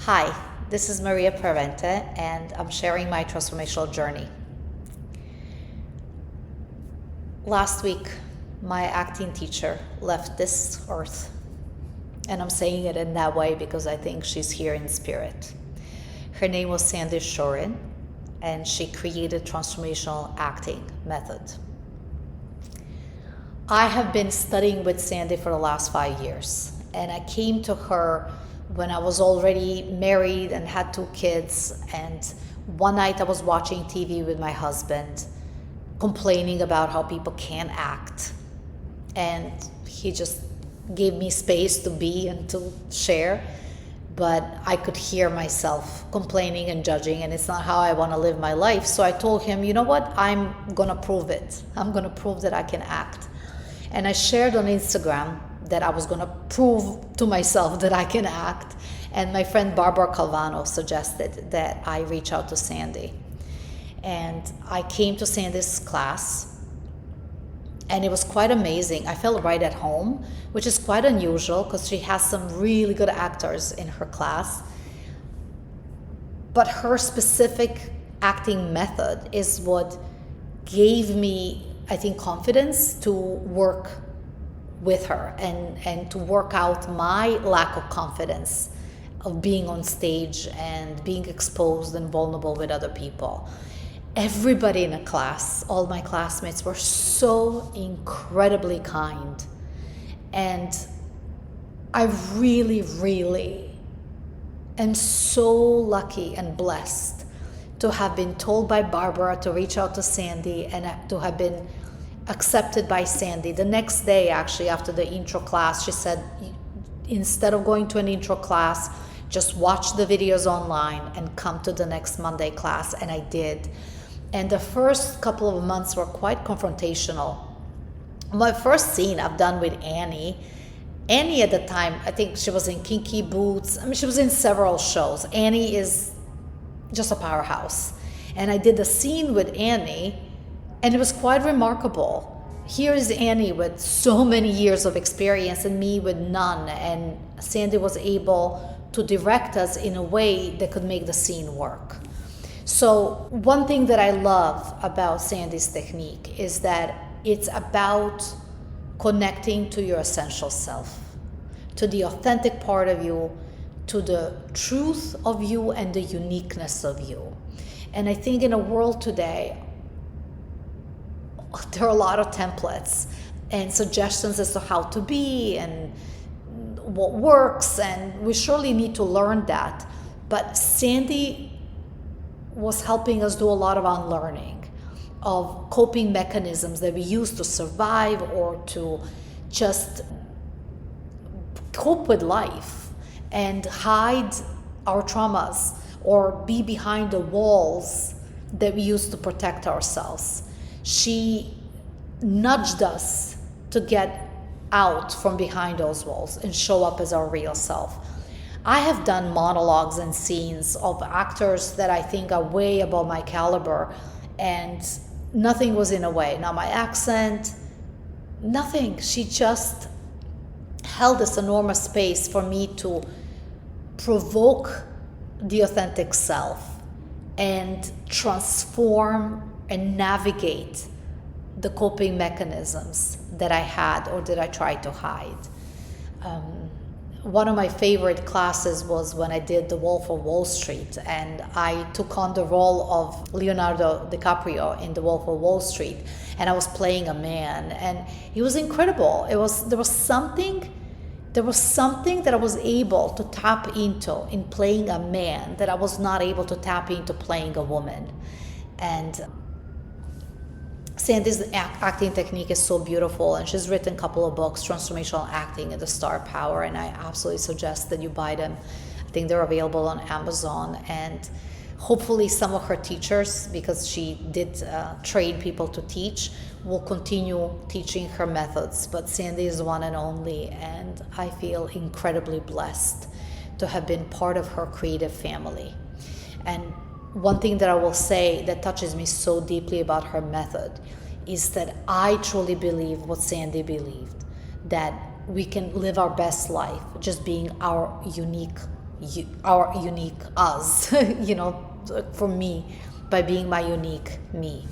Hi, this is Maria Parente, and I'm sharing my transformational journey. Last week, my acting teacher left this earth, and I'm saying it in that way because I think she's here in spirit. Her name was Sande Shurin, and she created transformational acting method. I have been studying with Sande for the last 5 years, and I came to her when I was already married and had 2 kids, and one night I was watching TV with my husband, complaining about how people can't act, and he just gave me space to be and to share, but I could hear myself complaining and judging, and it's not how I want to live my life. So I told him, you know what, I'm gonna prove it. I'm gonna prove that I can act. And I shared on Instagram that I was going to prove to myself that I can act. And my friend Barbara Calvano suggested that I reach out to Sande. And I came to Sande's class, and it was quite amazing. I felt right at home, which is quite unusual because she has some really good actors in her class. But her specific acting method is what gave me, I think, confidence to work with her and to work out my lack of confidence of being on stage and being exposed and vulnerable with other people. Everybody in the class, all my classmates, were so incredibly kind. And I really am so lucky and blessed to have been told by Barbara to reach out to Sande and to have been accepted by Sande. The next day, actually, after the intro class, she said, instead of going to an intro class, just watch the videos online and come to the next Monday class. And I did. And the first couple of months were quite confrontational. My first scene I've done with Annie at the time, I think she was in Kinky Boots. I mean, she was in several shows. Annie is just a powerhouse. And I did the scene with Annie, and it was quite remarkable. Here is Annie with so many years of experience and me with none. And Sande was able to direct us in a way that could make the scene work. So one thing that I love about Sande's technique is that it's about connecting to your essential self, to the authentic part of you, to the truth of you and the uniqueness of you. And I think in a world today, there are a lot of templates and suggestions as to how to be and what works, and we surely need to learn that. But Sande was helping us do a lot of unlearning of coping mechanisms that we use to survive or to just cope with life and hide our traumas or be behind the walls that we use to protect ourselves. She nudged us to get out from behind those walls and show up as our real self. I have done monologues and scenes of actors that I think are way above my caliber, and nothing was in a way. Not my accent, nothing. She just held this enormous space for me to provoke the authentic self and transform and navigate the coping mechanisms that I had or that I tried to hide. One of my favorite classes was when I did The Wolf of Wall Street, and I took on the role of Leonardo DiCaprio in The Wolf of Wall Street, and I was playing a man, and it was incredible. There was something that I was able to tap into in playing a man that I was not able to tap into playing a woman. And Sande's acting technique is so beautiful, and she's written a couple of books, Transformational Acting and The Star Power, and I absolutely suggest that you buy them. I think they're available on Amazon, and hopefully some of her teachers, because she did train people to teach, will continue teaching her methods. But Sande is one and only, and I feel incredibly blessed to have been part of her creative family. And one thing that I will say that touches me so deeply about her method is that I truly believe what Sande believed, that we can live our best life just being our unique our unique us, for me, by being my unique me.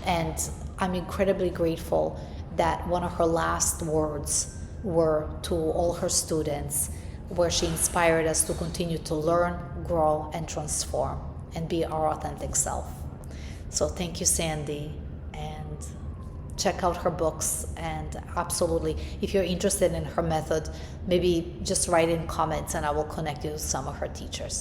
And I'm incredibly grateful that one of her last words were to all her students, where she inspired us to continue to learn, grow, and transform and be our authentic self. So thank you, Sande, and check out her books. And absolutely, if you're interested in her method, maybe just write in comments and I will connect you with some of her teachers.